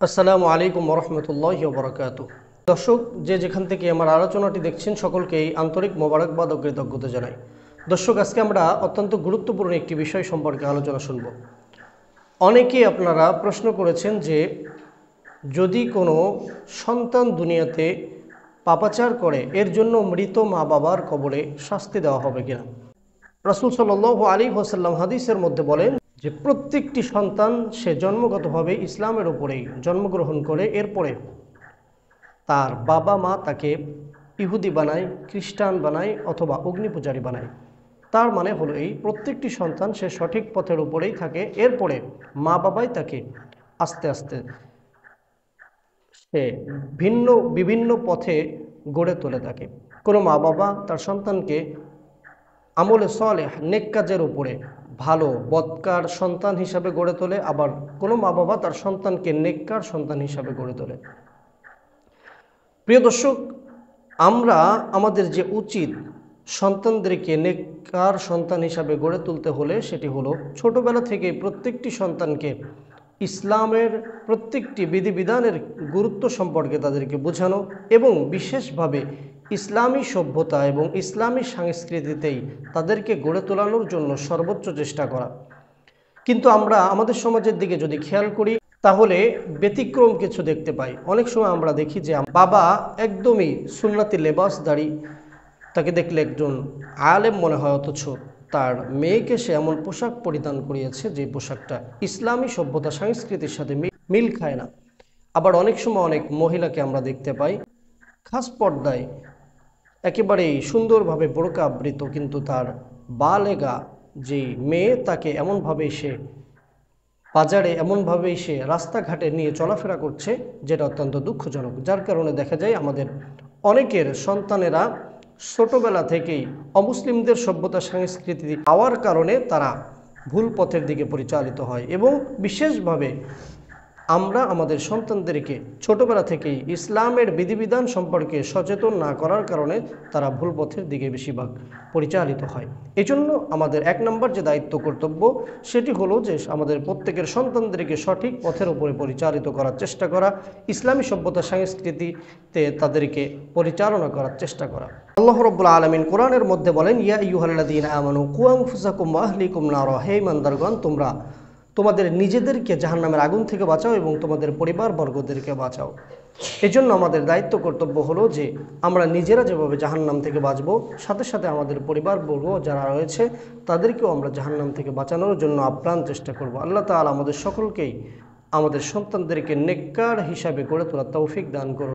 আসসালামু আলাইকুম ওরহমতুল্লাহি ওয়াবারাকাতুহু। দর্শক, যে যেখান থেকে আমার আলোচনাটি দেখছেন সকলকেই আন্তরিক মোবারকবাদ ও কৃতজ্ঞতা জানাই। দর্শক, আজকে আমরা অত্যন্ত গুরুত্বপূর্ণ একটি বিষয় সম্পর্কে আলোচনা শুনব। অনেকেই আপনারা প্রশ্ন করেছেন যে যদি কোনো সন্তান দুনিয়াতে পাপাচার করে এর জন্য মৃত মা বাবার কবরে শাস্তি দেওয়া হবে কিনা। রাসূল সাল্লাল্লাহু আলাইহি ওয়াসাল্লাম হাদিসের মধ্যে বলেন যে প্রত্যেকটি সন্তান সে জন্মগতভাবে ইসলামের উপরেই জন্মগ্রহণ করে, এরপরে তার বাবা মা তাকে ইহুদি বানায়, খ্রিস্টান বানায় অথবা অগ্নিপূজারী বানায়। তার মানে হলো এই প্রত্যেকটি সন্তান সে সঠিক পথের উপরেই থাকে, এরপরে মা বাবাই তাকে আস্তে আস্তে সে বিভিন্ন পথে গড়ে তোলে থাকে। কোনো মা বাবা তার সন্তানকে আমলে সালেহ নেক কাজের উপরে ভালো বদকার সন্তান হিসাবে গড়ে তোলে, আবার কোনো মা বাবা তার সন্তানকে নেককার সন্তান হিসাবে গড়ে তোলে। প্রিয় দর্শক, আমরা আমাদের যে উচিত সন্তানদেরকে নেককার সন্তান হিসাবে গড়ে তুলতে হলে সেটি হলো ছোটবেলা থেকে প্রত্যেকটি সন্তানকে ইসলামের প্রত্যেকটি বিধিবিধানের গুরুত্ব সম্পর্কে তাদেরকে বোঝানো এবং বিশেষভাবে ইসলামী সভ্যতা এবং ইসলামী সংস্কৃতিতেই তাদেরকে গড়ে তোলানোর জন্য সর্বোচ্চ চেষ্টা করা। কিন্তু আমরা আমাদের সমাজের দিকে যদি খেয়াল করি তাহলে ব্যতিক্রম কিছু দেখতে পাই। অনেক সময় আমরা দেখি যে বাবা একদমই সুন্নতি লেবাসদারি, তাকে দেখলে একজন আলেম মনে হয়, অথচ তার মেয়েকে সে এমন পোশাক পরিধান করিয়েছে যে পোশাকটা ইসলামী সভ্যতা সংস্কৃতির সাথে মিল খায় না। আবার অনেক সময় অনেক মহিলাকে আমরা দেখতে পাই খাস পর্দায় একেবারেই সুন্দরভাবে বোরকা আবৃত, কিন্তু তার বালেগা যে মেয়ে তাকে এমনভাবেই সে বাজারে এমনভাবেই সে রাস্তাঘাটে নিয়ে চলাফেরা করছে, যেটা অত্যন্ত দুঃখজনক। যার কারণে দেখা যায় আমাদের অনেকের সন্তানেরা ছোটবেলা থেকেই অমুসলিমদের সভ্যতা সংস্কৃতি পাওয়ার কারণে তারা ভুল পথের দিকে পরিচালিত হয়, এবং বিশেষভাবে আমরা আমাদের সন্তানদেরকে ছোটবেলা থেকেই ইসলামের বিধিবিধান সম্পর্কে সচেতন না করার কারণে তারা ভুল পথের দিকে বেশিরভাগ পরিচালিত হয়। এজন্য আমাদের এক নম্বর যে দায়িত্ব কর্তব্য সেটি হলো যে আমাদের প্রত্যেকের সন্তানদেরকে সঠিক পথের উপরে পরিচালিত করার চেষ্টা করা, ইসলামী সভ্যতা সংস্কৃতিতে তাদেরকে পরিচালনা করার চেষ্টা করা। আল্লাহ রাব্বুল আলামিন কোরআনের মধ্যে বলেন, ইয়া আইয়ুহাল্লাযীনা আমানু কু আনফুসাকুম ওয়া আহলিকুম নারা, হে ঈমানদারগণ, তোমরা তোমাদের নিজেদেরকে জাহান্নামের আগুন থেকে বাঁচাও এবং তোমাদের পরিবারবর্গদেরকে বাঁচাও। এজন্য আমাদের দায়িত্ব কর্তব্য হলো যে আমরা নিজেরা যেভাবে জাহান্নাম থেকে বাঁচবো, সাথে সাথে আমাদের পরিবারবর্গ যারা রয়েছে তাদেরকেও আমরা জাহান্নাম থেকে বাঁচানোর জন্য আপ্রাণ চেষ্টা করব। আল্লাহ তাআলা আমাদের সকলকেই আমাদের সন্তানদেরকে নেককার হিসাবে গড়ে তোলার তৌফিক দান করুন।